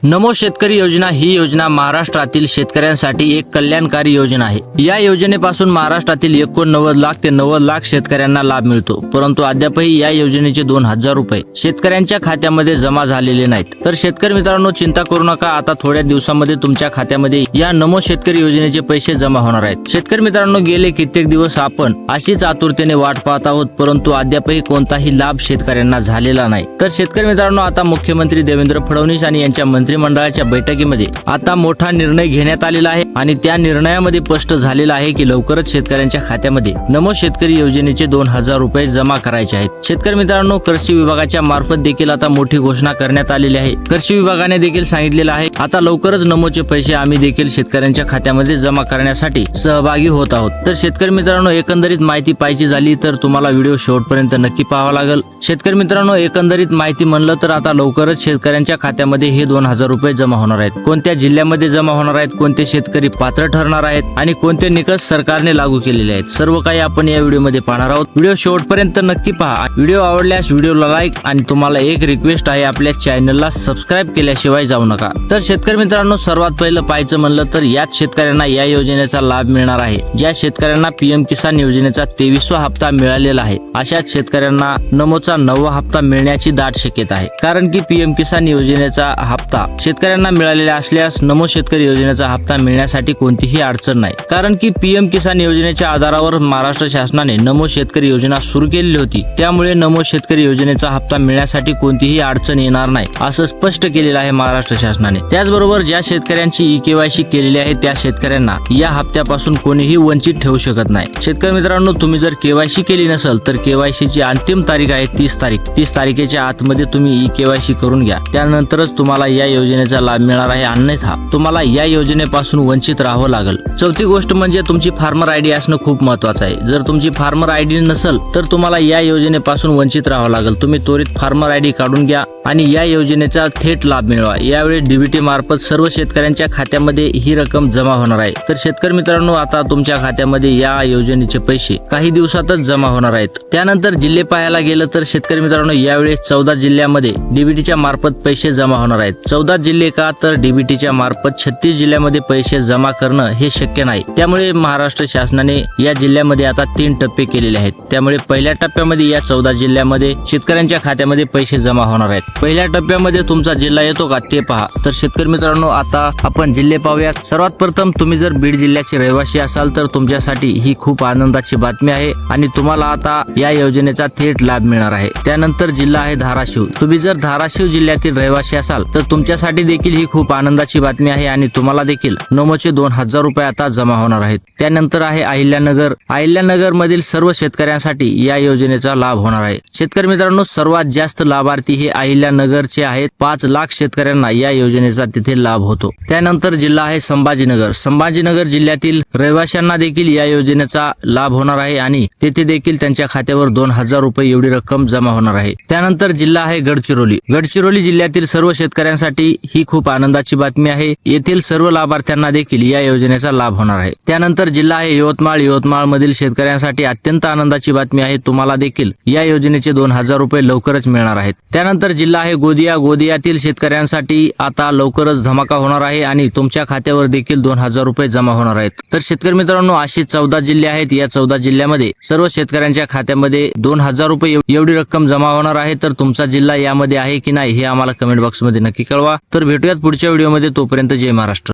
नमो शेतकरी योजना ही योजना महाराष्ट्रातील शेतकऱ्यांसाठी एक कल्याणकारी योजना आहे। या योजनेपासून महाराष्ट्रातील 89 लाख ते 90 लाख शेतकऱ्यांना लाभ मिळतो, परंतु अद्यापही या योजनेचे 2000 रुपये शेतकऱ्यांच्या खात्यामध्ये जमा झालेले नाहीत। तर शेतकरी मित्रांनो, चिंता करू नका, आता थोड्या दिवसांमध्ये तुमच्या खात्यामध्ये या नमो शेतकरी योजनेचे पैसे जमा होणार आहेत। शेतकरी मित्रांनो, गेले कित्येक दिवस आपण अशीच आतुरतेने वाट पाहत आहोत, परंतु अद्यापही कोणताही लाभ शेतकऱ्यांना झालेला नाही। तर शेतकरी मित्रांनो, आता मुख्यमंत्री देवेंद्र फडणवीस आणि यांच्या मंत्रिमंडळाच्या बैठकीमध्ये आता मोठा निर्णय घेण्यात आलेला आहे आणि त्या निर्णयामध्ये स्पष्ट झालेलं आहे की लवकरच शेतकऱ्यांच्या खात्यामध्ये नमो शेतकरी योजनेचे 2000 रुपये जमा करायचे आहेत। शेतकरी मित्रांनो, कृषी विभागाच्या मार्फत देखील आता मोठी घोषणा करण्यात आलेली आहे। कृषी विभागाने देखील सांगितलेलं आहे आता लवकरच नमोचे पैसे आम्ही देखील शेतकऱ्यांच्या खात्यामध्ये जमा करण्यासाठी सहभागी होत आहोत। तर शेतकरी मित्रांनो, एकंदरीत माहिती पाहिजे झाली तर तुम्हाला व्हिडिओ शेवटपर्यंत नक्की पाहावा लागेल। शेतकरी मित्रांनो, एकंदरीत माहिती म्हणलं तर आता लवकरच शेतकऱ्यांच्या खात्यामध्ये हे 2000 रुपये जमा होणार आहेत। कोणत्या जिल्ह्यामध्ये जमा होणार आहेत, कोणते शेतकरी पात्र ठरणार आहेत आणि कोणते निकष सरकारने लागू केलेले आहेत, सर्व काही आपण या व्हिडिओमध्ये पाहणार आहोत। व्हिडिओ शेवटपर्यंत नक्की पहा। व्हिडिओ आवडल्यास व्हिडिओला लाईक आणि तुम्हाला एक रिक्वेस्ट आहे, आपल्या चॅनलला सबस्क्राईब केल्याशिवाय जाऊ नका। तर शेतकरी मित्रांनो, सर्वात पहिलं पाहायचं म्हणलं तर याच शेतकऱ्यांना या योजनेचा लाभ मिळणार आहे। ज्या शेतकऱ्यांना पीएम किसान योजनेचा 23वा हप्ता मिळालेला आहे, अशाच शेतकऱ्यांना नमोचा 9वा हप्ता मिळण्याची दाट शक्यता आहे। कारण की पीएम किसान योजनेचा हप्ता शेतकऱ्यांना मिळालेला असल्यास नमो शेतकरी योजनेचा हप्ता मिळण्यासाठी कोणतीही अडचण नाही। कारण की पीएम किसान योजनेच्या आधारावर महाराष्ट्र शासनाने नमो शेतकरी योजना सुरू केलेली होती, त्यामुळे नमो शेतकरी योजनेचा हप्ता मिळण्यासाठी कोणतीही अडचण येणार नाही असं स्पष्ट केलेलं आहे महाराष्ट्र शासनाने। त्याचबरोबर ज्या शेतकऱ्यांची ई-केवायसी केलेली आहे त्या शेतकऱ्यांना या हप्त्यापासून कोणीही वंचित ठेवू शकत नाही। शेतकरी मित्रांनो, तुम्ही जर केवायसी केली नसेल तर केवायसीची अंतिम तारीख आहे 30 तारीख। 30 तारखेच्या आतमध्ये तुम्ही ई-केवायसी करून घ्या, त्यानंतरच तुम्हाला या योजनेचा लाभ मिळणार आहे, अन्यथा तुम्हाला या योजनेपासून वंचित राहावं लागेल। चौथी गोष्ट म्हणजे तुमची फार्मर आयडी असणं खूप महत्वाचं आहे। जर तुमची फार्मर आयडी नसेल तर तुम्हाला या योजनेपासून वंचित राहावं लागेल। तुम्ही त्वरित फार्मर आयडी काढून घ्या आणि या योजनेचा थेट लाभ मिळवा। यावेळी डीबीटी मार्फत सर्व शेतकऱ्यांच्या खात्यामध्ये ही रक्कम जमा होणार आहे। तर शेतकरी मित्रांनो, आता तुमच्या खात्यामध्ये या योजनेचे पैसे काही दिवसातच जमा होणार आहेत। त्यानंतर जिल्हे पाहायला गेलं तर शेतकरी मित्रांनो, यावेळी 14 जिल्ह्यामध्ये डीबीटीच्या मार्फत पैसे जमा होणार आहेत। 14 जिल्हे का तर डीबीटीच्या मार्फत 36 जिल्ह्यामध्ये पैसे जमा करणं हे शक्य नाही, त्यामुळे महाराष्ट्र शासनाने या जिल्ह्यामध्ये आता 3 टप्पे केलेले आहेत। त्यामुळे पहिल्या टप्प्यामध्ये या 14 जिल्ह्यामध्ये शेतकऱ्यांच्या खात्यामध्ये पैसे जमा होणार आहेत। पहिल्या टप्प्यामध्ये तुमचा जिल्हा येतो का ते पहा। तर शेतकरी मित्रांनो, आता आपण जिल्हे पाहूयात। सर्वात प्रथम, तुम्ही जर बीड जिल्ह्याचे रहिवासी असाल तर तुमच्यासाठी ही खूप आनंदाची बातमी आहे आणि तुम्हाला आता या योजनेचा थेट लाभ मिळणार आहे। त्यानंतर जिल्हा आहे धाराशिव। तुम्ही जर धाराशिव जिल्ह्यातील रहिवासी असाल तर तुमच्यासाठी देखील ही खूप आनंदाची बातमी आहे आणि तुम्हाला देखील नमोचे 2000 रुपये आता जमा होणार आहेत। त्यानंतर आहे अहिल्यानगर। अहिल्यानगर मधील सर्व शेतकऱ्यांसाठी या योजनेचा लाभ होणार आहे। शेतकरी मित्रांनो, सर्वात जास्त लाभार्थी हे अहिल्यानगरचे आहेत। 5 लाख शेतकऱ्यांना या योजनेचा तिथे लाभ होतो। त्यानंतर जिल्हा आहे संभाजीनगर। संभाजीनगर जिल्ह्यातील रहिवाशांना देखील या योजनेचा लाभ होणार आहे आणि तेथे देखील त्यांच्या खात्यावर 2000 रुपये एवढी रक्कम जमा होणार आहे। त्यानंतर जिल्हा आहे गडचिरोली। गडचिरोली जिल्ह्यातील सर्व शेतकऱ्यांसाठी ही खूप आनंदाची बातमी आहे। येथील सर्व लाभार्थ्यांना देखील या योजनेचा लाभ होणार आहे। त्यानंतर जिल्हा आहे यवतमाळ। यवतमाळ मधील शेतकऱ्यांसाठी अत्यंत आनंदाची बातमी आहे, तुम्हाला देखील या योजनेचे 2000 रुपये लवकरच मिळणार आहेत। त्यानंतर जिल्हा आहे गोंदिया। गोंदियातील शेतकऱ्यांसाठी आता लवकरच धमाका होणार आहे आणि तुमच्या खात्यावर देखील 2000 रुपये जमा होणार आहेत। तर शेतकरी मित्रांनो, असे 14 जिल्हे आहेत। या 14 जिल्ह्यामध्ये सर्व शेतकऱ्यांच्या खात्यामध्ये 2000 रुपये एवढी रक्कम जमा होणार आहे। तर तुमचा जिल्हा यामध्ये आहे की नाही हे आम्हाला कमेंट बॉक्समध्ये नक्की कळवा। तर भेटूयात पुढच्या व्हिडिओमध्ये, तोपर्यंत जय महाराष्ट्र।